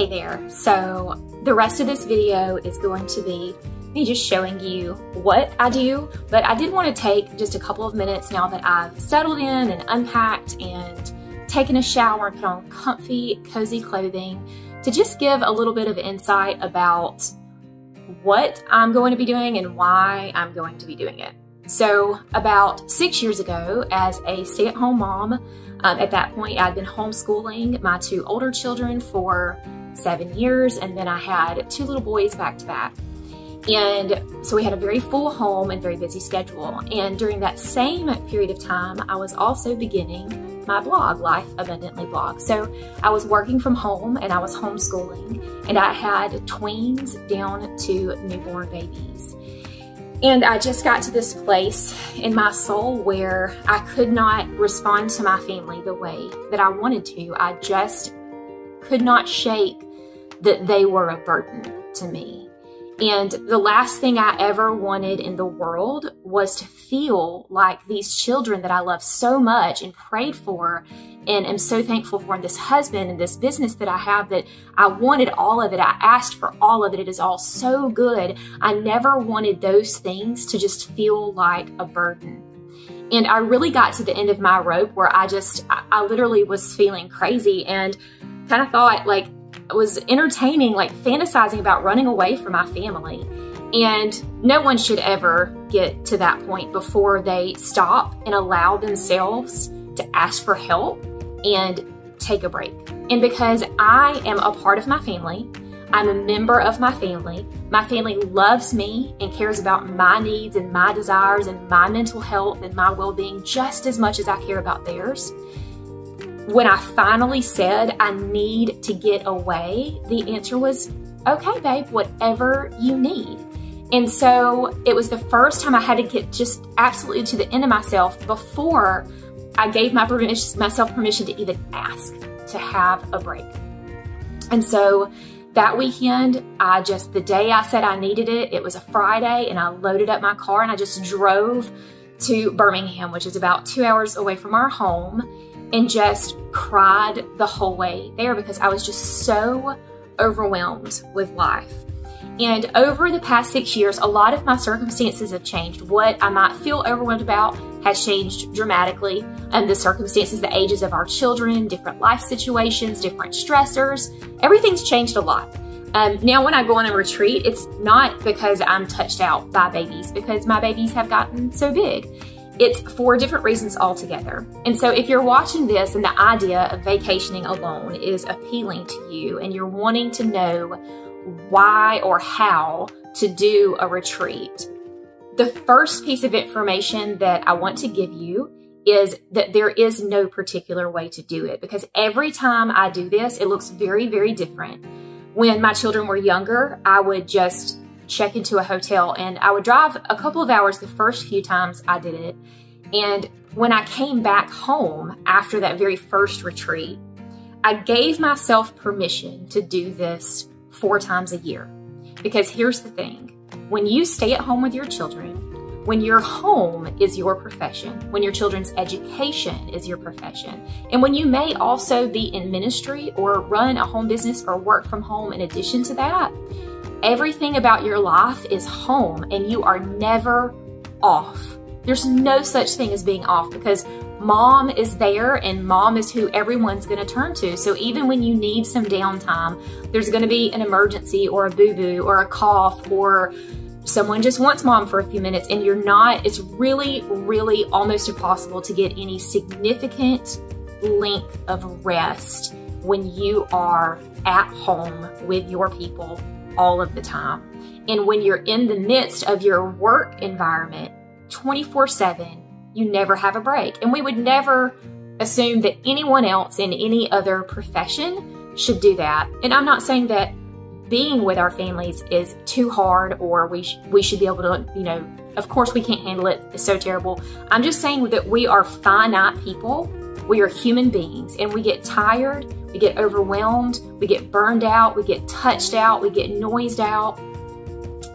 there. So the rest of this video is going to be me just showing you what I do, but I did want to take just a couple of minutes now that I've settled in and unpacked and taken a shower and put on comfy, cozy clothing to just give a little bit of insight about what I'm going to be doing and why I'm going to be doing it. So about 6 years ago, as a stay-at-home mom, at that point I'd been homeschooling my 2 older children for 7 years, and then I had 2 little boys back to back. And so we had a very full home and very busy schedule. And during that same period of time, I was also beginning my blog, Life Abundantly blog. So I was working from home and I was homeschooling, and I had tweens down to newborn babies. And I just got to this place in my soul where I could not respond to my family the way that I wanted to. I just could not shake that they were a burden to me. And the last thing I ever wanted in the world was to feel like these children that I love so much and prayed for and am so thankful for, and this husband and this business that I have, that I wanted all of it. I asked for all of it. It is all so good. I never wanted those things to just feel like a burden. And I really got to the end of my rope where I literally was feeling crazy and kind of thought, like, I was entertaining, like fantasizing about running away from my family. And no one should ever get to that point before they stop and allow themselves to ask for help and take a break. And because I am a part of my family, I'm a member of my family loves me and cares about my needs and my desires and my mental health and my well-being just as much as I care about theirs. When I finally said I need to get away, the answer was, okay, babe, whatever you need. And so it was the first time I had to get just absolutely to the end of myself before I gave myself permission to even ask to have a break. And so that weekend, the day I said I needed it, it was a Friday, and I loaded up my car and I just drove to Birmingham, which is about 2 hours away from our home, and just cried the whole way there because I was just so overwhelmed with life. And over the past 6 years, a lot of my circumstances have changed. What I might feel overwhelmed about has changed dramatically. The circumstances, the ages of our children, different life situations, different stressors, everything's changed a lot. Now when I go on a retreat, it's not because I'm touched out by babies, because my babies have gotten so big. It's for different reasons altogether. And so if you're watching this and the idea of vacationing alone is appealing to you and you're wanting to know why or how to do a retreat, the first piece of information that I want to give you is that there is no particular way to do it, because every time I do this, it looks very, very different. When my children were younger, I would just check into a hotel and I would drive a couple of hours the first few times I did it. And when I came back home after that very first retreat, I gave myself permission to do this 4 times a year. Because here's the thing, when you stay at home with your children, when your home is your profession, when your children's education is your profession, and when you may also be in ministry or run a home business or work from home in addition to that, everything about your life is home and you are never off. There's no such thing as being off, because mom is there and mom is who everyone's going to turn to. So even when you need some downtime, there's going to be an emergency or a boo-boo or a cough, or someone just wants mom for a few minutes and you're not, it's really, really almost impossible to get any significant length of rest when you are at home with your people all of the time. And when you're in the midst of your work environment 24/7, you never have a break. And we would never assume that anyone else in any other profession should do that. And I'm not saying that being with our families is too hard, or we should be able to, of course we can't handle it, it's so terrible. I'm just saying that we are finite people. We are human beings, and we get tired, we get overwhelmed, we get burned out, we get touched out, we get noised out,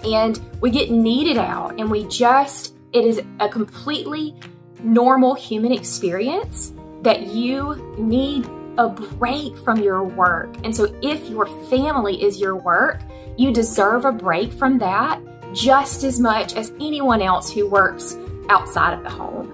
and we get needed out. And it is a completely normal human experience that you need a break from your work. And so if your family is your work, you deserve a break from that just as much as anyone else who works outside of the home.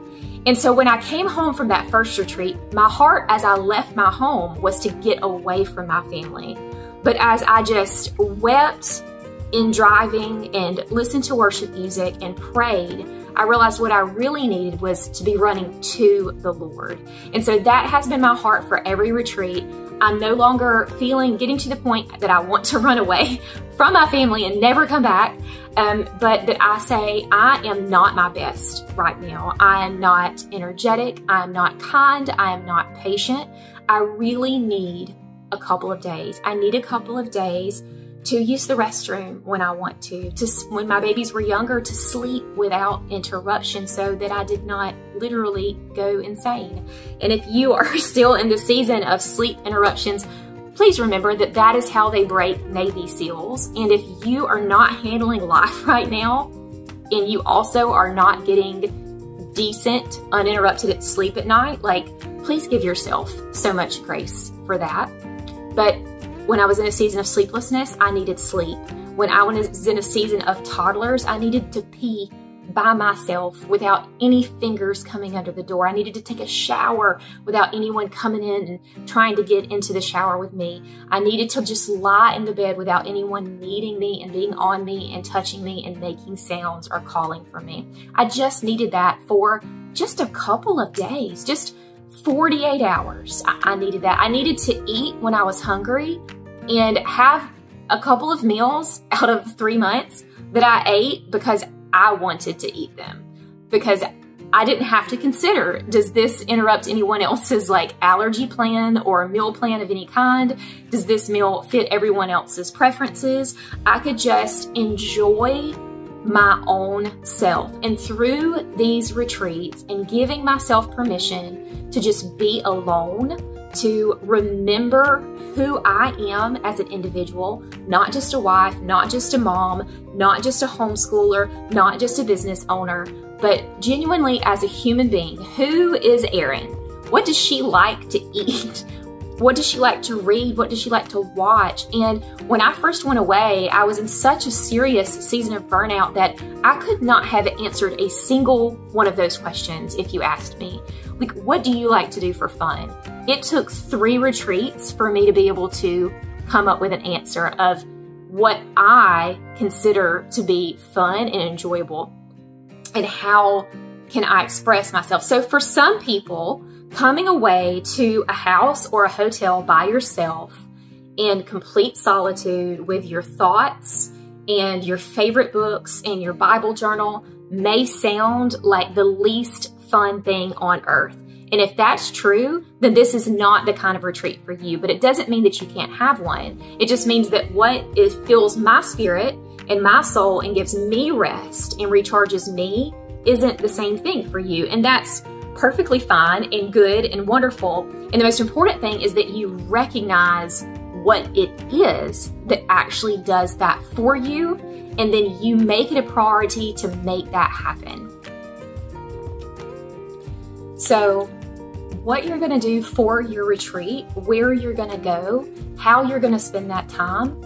And so when I came home from that first retreat, my heart as I left my home was to get away from my family. But as I just wept in driving and listened to worship music and prayed, I realized what I really needed was to be running to the Lord. And so that has been my heart for every retreat. I'm no longer getting to the point that I want to run away from my family and never come back, but that I say, I am not my best right now. I am not energetic. I am not kind. I am not patient. I really need a couple of days. I need a couple of days to use the restroom when I want to when my babies were younger, to sleep without interruption so that I did not literally go insane. And if you are still in the season of sleep interruptions, please remember that that is how they break Navy SEALs. And if you are not handling life right now, and you also are not getting decent, uninterrupted sleep at night, like, please give yourself so much grace for that. But when I was in a season of sleeplessness, I needed sleep. When I was in a season of toddlers, I needed to pee by myself without any fingers coming under the door. I needed to take a shower without anyone coming in and trying to get into the shower with me. I needed to just lie in the bed without anyone needing me and being on me and touching me and making sounds or calling for me. I just needed that for just a couple of days, just 48 hours. I needed that. I needed to eat when I was hungry and have a couple of meals out of 3 months that I ate because I wanted to eat them, because I didn't have to consider, does this interrupt anyone else's like allergy plan or meal plan of any kind? Does this meal fit everyone else's preferences? I could just enjoy my own self. And through these retreats and giving myself permission to just be alone, to remember who I am as an individual, not just a wife, not just a mom, not just a homeschooler, not just a business owner, but genuinely as a human being. Who is Erin? What does she like to eat? What does she like to read? What does she like to watch? And when I first went away, I was in such a serious season of burnout that I could not have answered a single one of those questions if you asked me. Like, what do you like to do for fun? It took 3 retreats for me to be able to come up with an answer of what I consider to be fun and enjoyable and how can I express myself. So for some people, coming away to a house or a hotel by yourself in complete solitude with your thoughts and your favorite books and your Bible journal may sound like the least fun thing on earth. And if that's true, then this is not the kind of retreat for you. But it doesn't mean that you can't have one. It just means that what fills my spirit and my soul and gives me rest and recharges me isn't the same thing for you. And that's perfectly fine and good and wonderful. And the most important thing is that you recognize what it is that actually does that for you. And then you make it a priority to make that happen. So what you're going to do for your retreat, where you're going to go, how you're going to spend that time,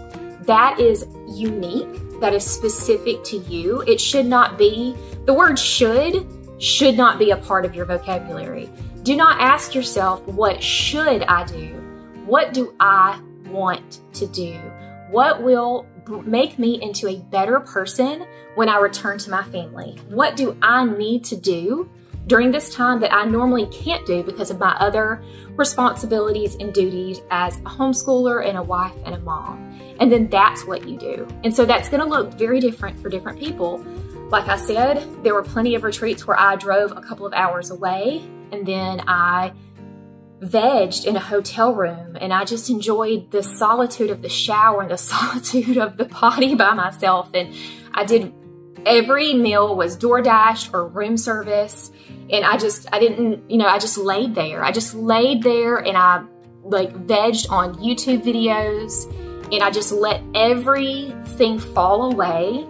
that is unique. That is specific to you. It should not be, the word should not be a part of your vocabulary. Do not ask yourself, what should I do? What do I want to do? What will make me into a better person when I return to my family? What do I need to do during this time that I normally can't do because of my other responsibilities and duties as a homeschooler and a wife and a mom? And then that's what you do. And so that's gonna look very different for different people. Like I said, there were plenty of retreats where I drove a couple of hours away and then I vegged in a hotel room and I just enjoyed the solitude of the shower and the solitude of the potty by myself. And every meal was DoorDash or room service. And I just laid there. I just laid there and I vegged on YouTube videos and I just let everything fall away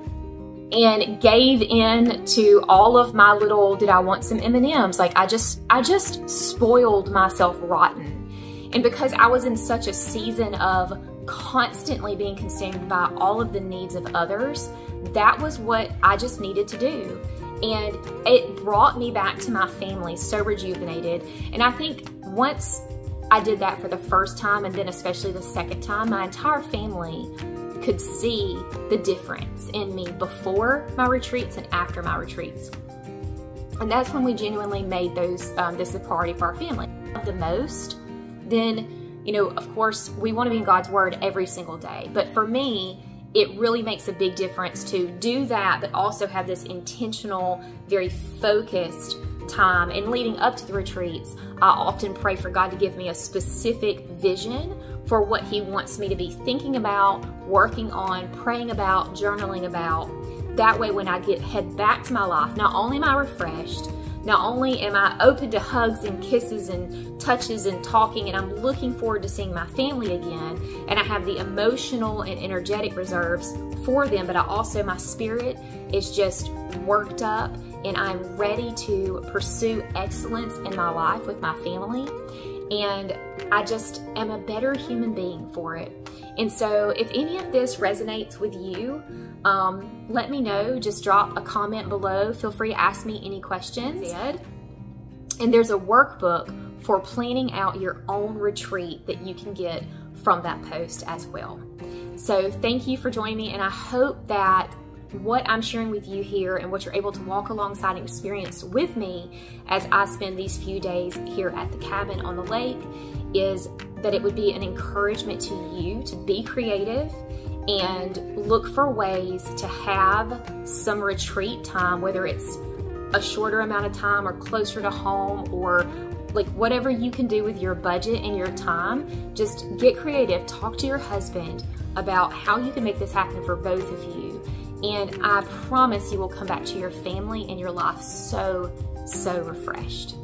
and gave in to all of my little, did I want some M&Ms? I just spoiled myself rotten. And because I was in such a season of constantly being consumed by all of the needs of others, that was what I just needed to do. And it brought me back to my family so rejuvenated. And I think once I did that for the first time, and then especially the second time, my entire family could see the difference in me before my retreats and after my retreats. And that's when we genuinely made those, this a priority for our family. The most, then, you know, of course, we want to be in God's Word every single day. But for me, it really makes a big difference to do that, but also have this intentional, very focused time. And leading up to the retreats, I often pray for God to give me a specific vision for what He wants me to be thinking about, working on, praying about, journaling about. That way, when I head back to my life, not only am I refreshed, not only am I open to hugs and kisses and touches and talking, and I'm looking forward to seeing my family again, and I have the emotional and energetic reserves for them, but I also, my spirit is just worked up and I'm ready to pursue excellence in my life with my family. And I just am a better human being for it. And so if any of this resonates with you, let me know. Just drop a comment below. Feel free to ask me any questions. And there's a workbook for planning out your own retreat that you can get from that post as well. So thank you for joining me, and I hope that what I'm sharing with you here and what you're able to walk alongside and experience with me as I spend these few days here at the cabin on the lake is that it would be an encouragement to you to be creative and look for ways to have some retreat time, whether it's a shorter amount of time or closer to home, or like whatever you can do with your budget and your time. Just get creative. Talk to your husband about how you can make this happen for both of you. And I promise you will come back to your family and your life so refreshed.